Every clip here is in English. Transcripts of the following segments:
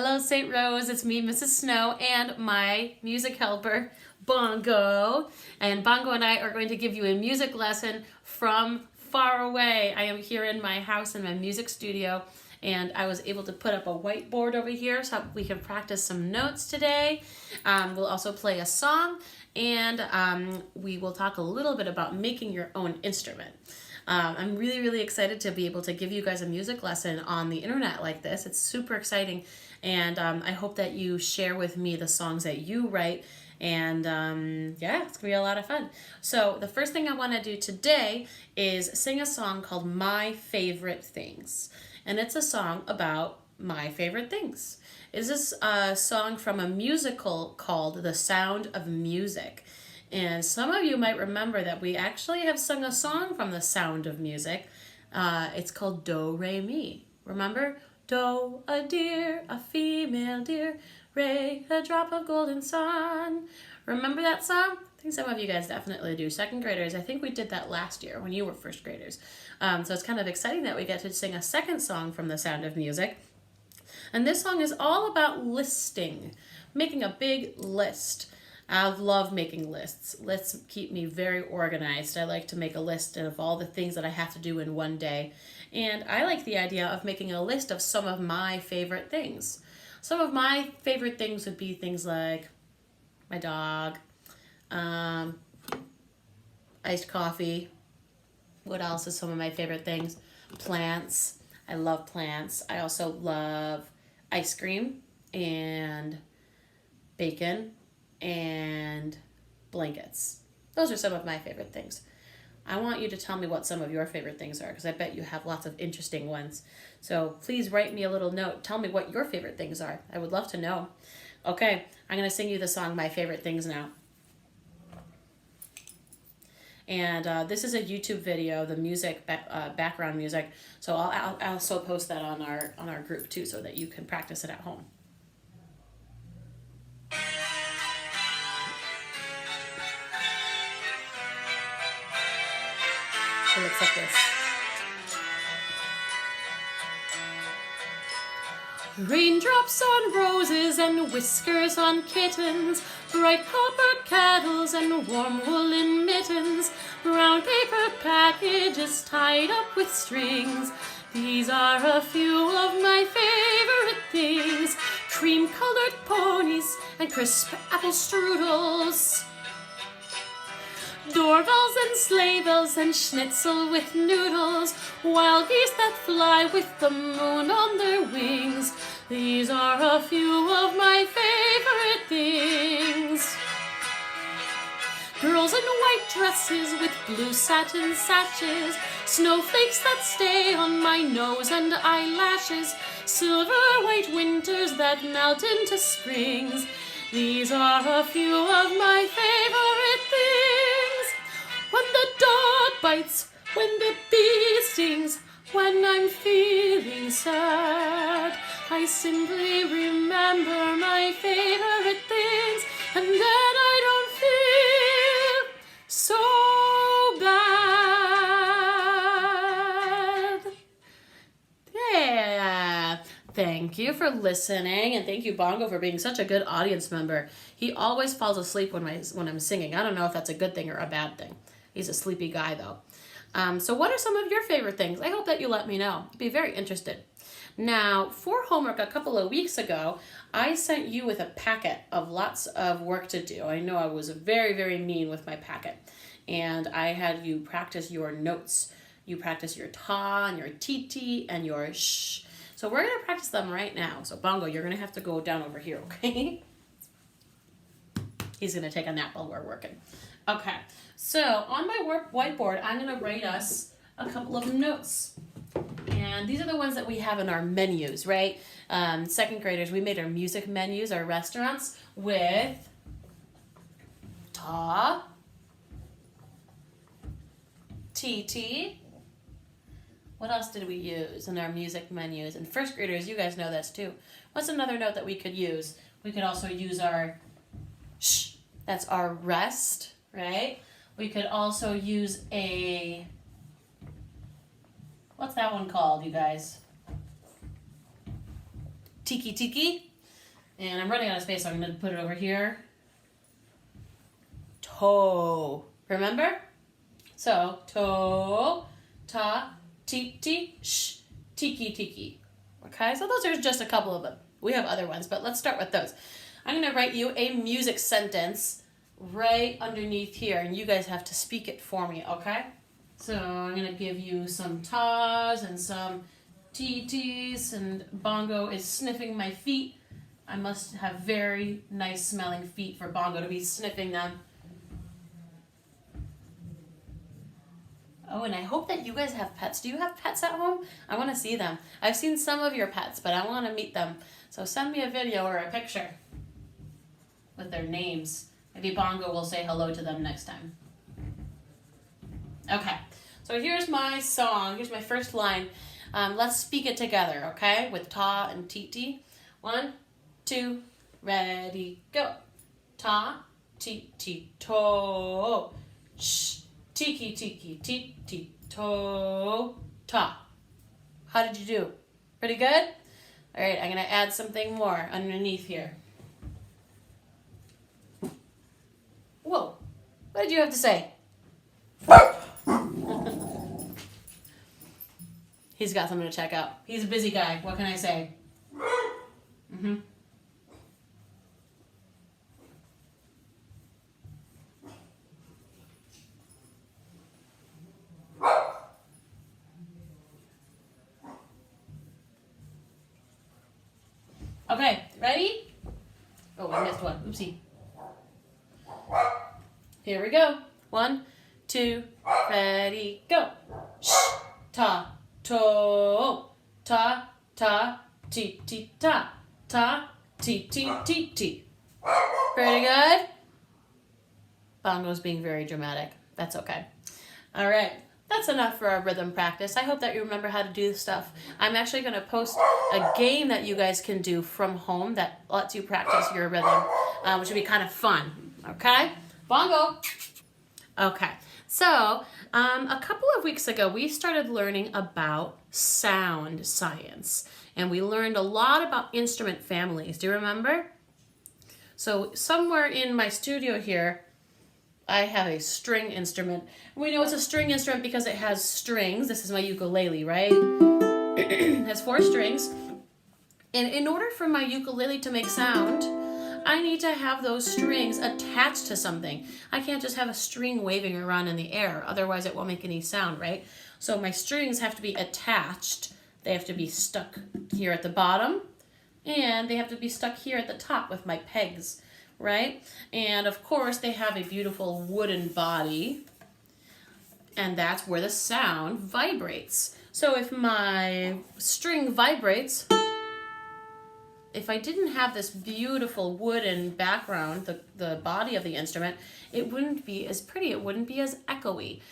Hello, St. Rose. It's me, Mrs. Snow, and my music helper, Bongo. And Bongo and I are going to give you a music lesson from far away. I am here in my house in my music studio, and I was able to put up a whiteboard over here so we can practice some notes today. We'll also play a song, and we will talk a little bit about making your own instrument. I'm really excited to be able to give you guys a music lesson on the internet like this. It's super exciting, and I hope that you share with me the songs that you write, and yeah, it's gonna be a lot of fun. So the first thing I want to do today is sing a song called My Favorite Things, and it's a song about my favorite things. This is a song from a musical called The Sound of Music. And some of you might remember that we actually have sung a song from The Sound of Music. It's called Do, Re, Mi. Remember? Do, a deer, a female deer. Re, a drop of golden sun. Remember that song? I think some of you guys definitely do. Second graders, I think we did that last year when you were first graders. So it's kind of exciting that we get to sing a second song from The Sound of Music. And this song is all about listing, making a big list. I love making lists. Lists keep me very organized. I like to make a list of all the things that I have to do in one day. And I like the idea of making a list of some of my favorite things. Some of my favorite things would be things like my dog, iced coffee. What else is some of my favorite things? Plants. I love plants. I also love ice cream and bacon and blankets. Those are some of my favorite things. I want you to tell me what some of your favorite things are, because I bet you have lots of interesting ones. So please write me a little note. Tell me what your favorite things are. I would love to know. Okay, I'm going to sing you the song My Favorite Things now. And this is a YouTube video, the music, background music. So I'll also post that on our group too, so that you can practice it at home. It looks like this. Raindrops on roses and whiskers on kittens, bright copper kettles and warm woolen mittens, brown paper packages tied up with strings. These are a few of my favorite things. Cream-colored ponies and crisp apple strudels, doorbells and sleigh bells and schnitzel with noodles, wild geese that fly with the moon on their wings. These are a few of my favorite things. Girls in white dresses with blue satin sashes, snowflakes that stay on my nose and eyelashes, silver white winters that melt into springs. These are a few of my favorite things. When the dog bites, when the bee stings, when I'm feeling sad, I simply remember my favorite things, and then I don't feel so bad. Yeah. Thank you for listening, and thank you, Bongo, for being such a good audience member. He always falls asleep when I'm singing. I don't know if that's a good thing or a bad thing. He's a sleepy guy, though. So what are some of your favorite things? I hope that you let me know. I'd be very interested. Now, for homework a couple of weeks ago, I sent you with a packet of lots of work to do. I know I was very mean with my packet. And I had you practice your notes. You practice your ta and your tt and your sh. So we're going to practice them right now. So Bongo, you're going to have to go down over here, okay? He's going to take a nap while we're working. Okay, so on my whiteboard, I'm going to write us a couple of notes. And these are the ones that we have in our menus, right? Second graders, we made our music menus, our restaurants, with ta, tt. What else did we use in our music menus? And first graders, you guys know this too. What's another note that we could use? We could also use our sh. That's our rest, right? We could also use a, what's that one called, you guys? tiki tiki. And I'm running out of space, so I'm going to put it over here. To. Remember? So, to, ta, ti, ti, sh, tiki tiki. Okay, so those are just a couple of them. We have other ones, but let's start with those. I'm going to write you a music sentence right underneath here, and you guys have to speak it for me, okay? So I'm going to give you some tas and some ts, and Bongo is sniffing my feet. I must have very nice smelling feet for Bongo to be sniffing them. Oh, and I hope that you guys have pets. Do you have pets at home? I want to see them. I've seen some of your pets, but I want to meet them. So send me a video or a picture with their names. Maybe Bongo will say hello to them next time. Okay, so here's my song. Here's my first line. Let's speak it together, okay? With ta and titi. 1, 2, ready, go. Ta, ti, to. Shh, tiki, ti, to, ta. How did you do? Pretty good? All right, I'm going to add something more underneath here. Whoa, what did you have to say? He's got something to check out. He's a busy guy. What can I say? Mm-hmm. Okay, ready? Oh, I missed one. Oopsie. Here we go. 1, 2, ready, go. Shh, ta, to, ta, ti, ta, ti. Pretty good? Bongo's being very dramatic. That's okay. All right. That's enough for our rhythm practice. I hope that you remember how to do this stuff. I'm actually going to post a game that you guys can do from home that lets you practice your rhythm, which will be kind of fun. Okay? Bongo! Okay. So, a couple of weeks ago, we started learning about sound science. And we learned a lot about instrument families. Do you remember? So, somewhere in my studio here, I have a string instrument. We know it's a string instrument because it has strings. This is my ukulele, right? It has 4 strings. And in order for my ukulele to make sound, I need to have those strings attached to something. I can't just have a string waving around in the air. Otherwise, it won't make any sound, right? So my strings have to be attached. They have to be stuck here at the bottom. And they have to be stuck here at the top with my pegs. Right? And of course, they have a beautiful wooden body, and that's where the sound vibrates. So if my string vibrates, if I didn't have this beautiful wooden background, the body of the instrument, it wouldn't be as pretty, it wouldn't be as echoey.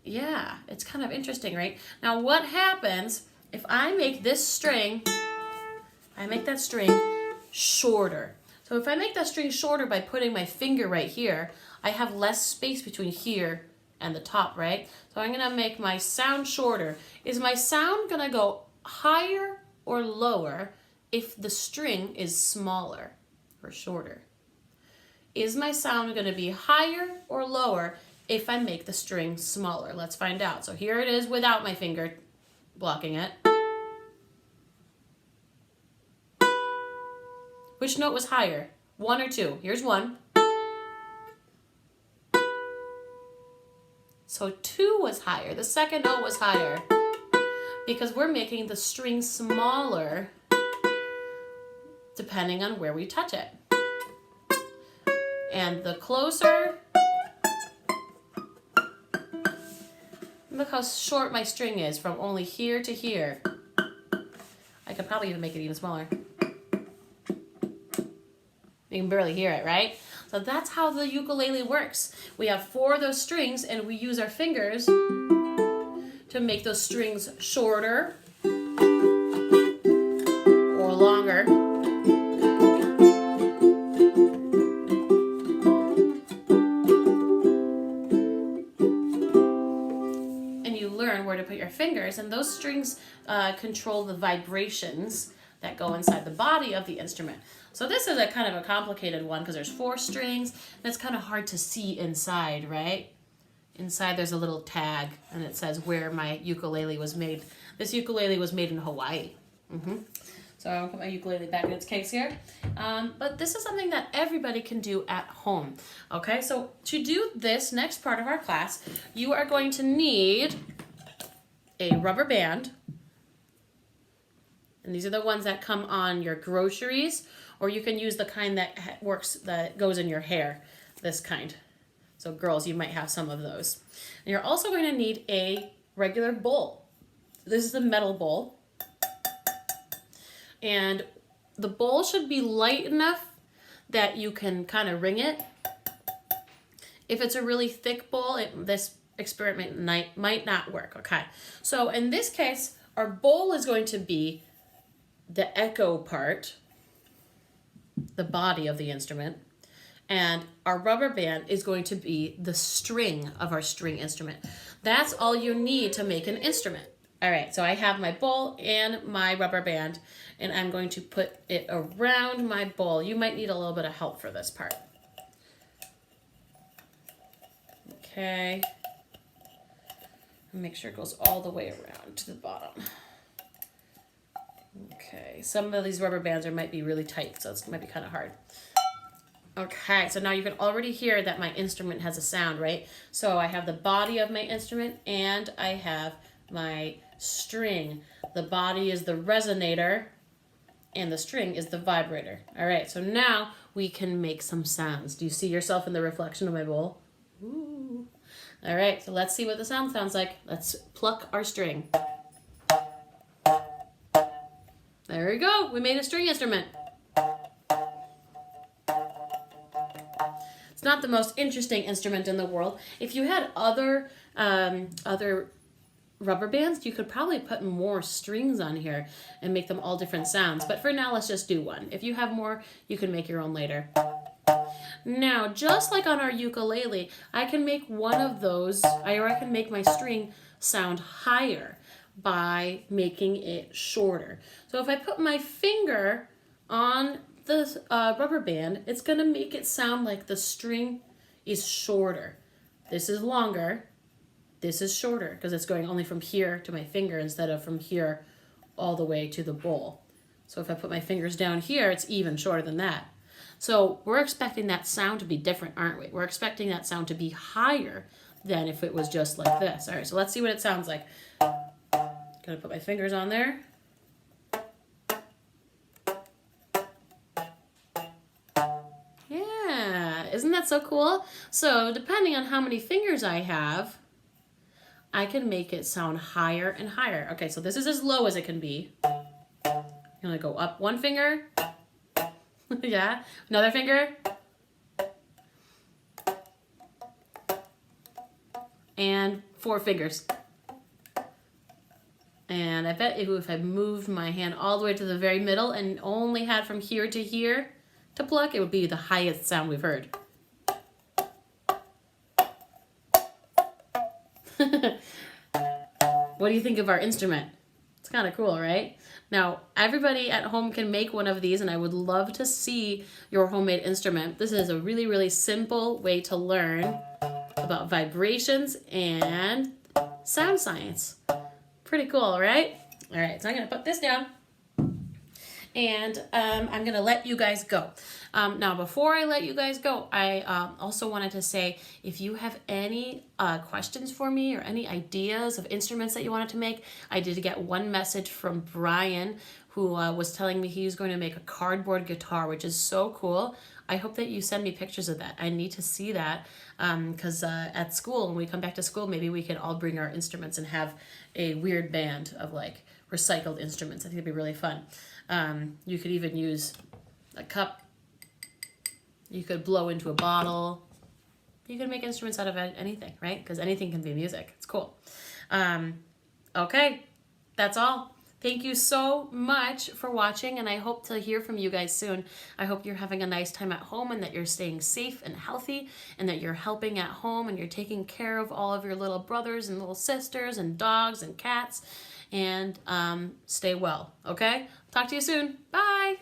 Yeah, it's kind of interesting, right? Now what happens if I make this string, I make that string shorter. So if I make that string shorter by putting my finger right here, I have less space between here and the top, right? So I'm going to make my sound shorter. Is my sound going to go higher or lower if the string is smaller or shorter? Is my sound going to be higher or lower if I make the string smaller? Let's find out. So here it is without my finger blocking it. Which note was higher? 1 or 2? Here's 1. So 2 was higher. The second note was higher because we're making the string smaller depending on where we touch it. And the closer, look how short my string is from only here to here. I could probably even make it even smaller. You can barely hear it, right? So that's how the ukulele works. We have 4 of those strings, and we use our fingers to make those strings shorter or longer. And you learn where to put your fingers, and those strings control the vibrations that go inside the body of the instrument. So this is a kind of a complicated one because there's 4 strings and it's kind of hard to see inside, right? Inside there's a little tag and it says where my ukulele was made. This ukulele was made in Hawaii. So I'll put my ukulele back in its case here. But this is something that everybody can do at home. Okay, so to do this next part of our class, you are going to need a rubber band. And these are the ones that come on your groceries, or you can use the kind that goes in your hair, this kind. So girls, you might have some of those. And you're also going to need a regular bowl. This is a metal bowl. And the bowl should be light enough that you can kind of ring it. If it's a really thick bowl, this experiment might not work, okay? So in this case, our bowl is going to be the echo part, the body of the instrument, and our rubber band is going to be the string of our string instrument. That's all you need to make an instrument. All right, so I have my bowl and my rubber band, and I'm going to put it around my bowl. You might need a little bit of help for this part. Okay. Make sure it goes all the way around to the bottom. Okay, some of these rubber bands might be really tight, so it might be kind of hard. Okay, so now you can already hear that my instrument has a sound, right? So I have the body of my instrument and I have my string. The body is the resonator and the string is the vibrator. All right, so now we can make some sounds. Do you see yourself in the reflection of my bowl? Ooh. All right, so let's see what the sound sounds like. Let's pluck our string. There we go. We made a string instrument. It's not the most interesting instrument in the world. If you had other rubber bands, you could probably put more strings on here and make them all different sounds. But for now, let's just do one. If you have more, you can make your own later. Now, just like on our ukulele, I can make one of those, or I can make my string sound higher by making it shorter. So if I put my finger on the rubber band, it's going to make it sound like the string is shorter. This is longer. This is shorter because it's going only from here to my finger instead of from here all the way to the bowl. So if I put my fingers down here, it's even shorter than that. So we're expecting that sound to be different, aren't we? We're expecting that sound to be higher than if it was just like this. All right, so let's see what it sounds like. Gonna put my fingers on there. Yeah, isn't that so cool? So depending on how many fingers I have, I can make it sound higher and higher. Okay, so this is as low as it can be. I'm gonna go up one finger. Yeah, another finger. And 4 fingers. And I bet if I moved my hand all the way to the very middle and only had from here to here to pluck, it would be the highest sound we've heard. What do you think of our instrument? It's kind of cool, right? Now, everybody at home can make one of these, and I would love to see your homemade instrument. This is a really, really simple way to learn about vibrations and sound science. Pretty cool, right? All right, so I'm going to put this down, and I'm going to let you guys go. Now, before I let you guys go, I also wanted to say, if you have any questions for me or any ideas of instruments that you wanted to make, I did get one message from Brian who was telling me he was going to make a cardboard guitar, which is so cool. I hope that you send me pictures of that. I need to see that because at school, when we come back to school, maybe we can all bring our instruments and have a weird band of like recycled instruments. I think it'd be really fun. You could even use a cup. You could blow into a bottle. You could make instruments out of anything, right? Because anything can be music. It's cool. Okay, that's all. Thank you so much for watching, and I hope to hear from you guys soon. I hope you're having a nice time at home and that you're staying safe and healthy and that you're helping at home and you're taking care of all of your little brothers and little sisters and dogs and cats, and stay well, okay? Talk to you soon. Bye.